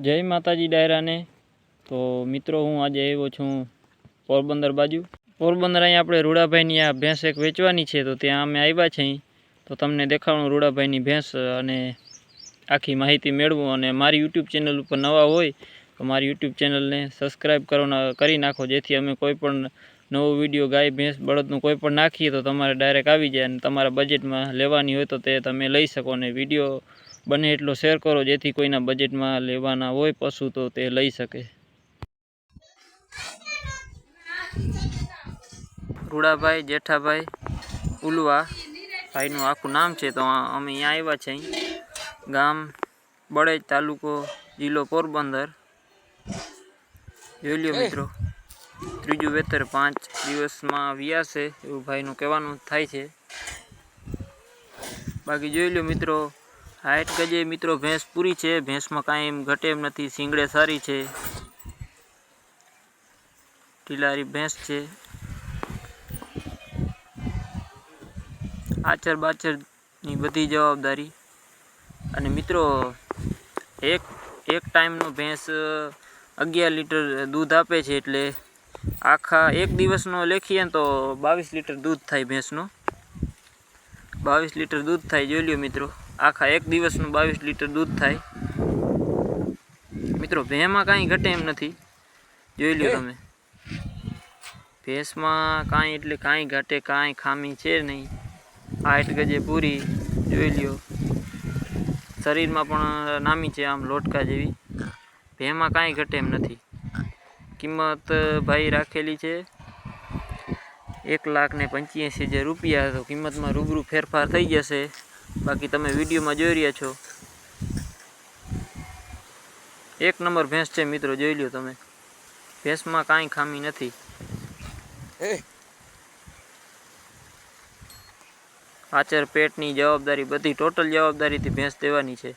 જય માતાજી ડાયરાને। તો મિત્રો હું આજે આવ્યો છું પોરબંદર બાજુ। પોરબંદર અહીં આપણે રૂડાભાઈની આ ભેંસ એક વેચવાની છે, તો ત્યાં અમે આવ્યા છીએ। તો તમને દેખાડું રૂડાભાઈની ભેંસ અને આખી માહિતી મેળવું। અને મારી યુટ્યુબ ચેનલ ઉપર નવા હોય તો મારી યુટ્યુબ ચેનલને સબસ્ક્રાઈબ કરી નાખો, જેથી અમે કોઈ પણ નવો વિડીયો ગાય ભેંસ બળદનું કોઈ પણ નાખીએ તો તમારે ડાયરેક્ટ આવી જાય અને તમારા બજેટમાં લેવાની હોય તો તે તમે લઈ શકો। અને વિડીયો બને એટલો શેર કરો, જેથી કોઈના બજેટમાં લેવાના હોય પશુ તો તે લઈ શકે। રૂડાભાઈ જેઠાભાઈ ઉલવા ભાઈનું આખું નામ છે। તો અમે અહીંયા આવ્યા છીએ, ગામ બળેજ, તાલુકો જિલ્લો પોરબંદર। જોઈ લ્યો મિત્રો, ત્રીજું વેતર 5 દિવસમાં વ્યાસે એવું ભાઈનું કહેવાનું થાય છે। બાકી જોઈ લ્યો મિત્રો, 60 ગજે મિત્રો ભેંસ પૂરી છે। ભેંસમાં કાંઈ એમ ઘટે એમ નથી, શીંગડે સારી છે, ઢીલારી ભેંસ છે। આચર બાચરની બધી જવાબદારી। અને મિત્રો એક ટાઈમનો ભેંસ 11 લીટર દૂધ આપે છે, એટલે આખા એક દિવસનો લેખીએ ને તો 22 લીટર દૂધ થાય ભેંસનું, 22 લીટર દૂધ થાય। જોઈ લ્યો મિત્રો, આખા એક દિવસનું 22 લીટર દૂધ થાય મિત્રો। ભેંસમાં કાંઈ ઘટે એમ નથી, જોઈ લ્યો તમે, ભેંસમાં કાંઈ એટલે કાંઈ ઘટે કાંઈ ખામી છે નહીં। 60 ગજે પૂરી, જોઈ લ્યો, શરીરમાં પણ નામી છે, આમ લોટકા જેવી। ભેંસમાં કાંઈ ઘટે એમ નથી। કિંમત ભાઈ રાખેલી છે 1,85,000 રૂપિયા। તો કિંમતમાં રૂબરૂ ફેરફાર થઈ જશે। બાકી તમે વિડીયોમાં જોઈ રહ્યા છો, એક નંબર ભેંસ છે મિત્રો, જોઈ લ્યો તમે, ભેંસમાં કાંઈ ખામી નથી। આચર પેટની જવાબદારી બધી ટોટલ જવાબદારીથી ભેંસ દેવાની છે।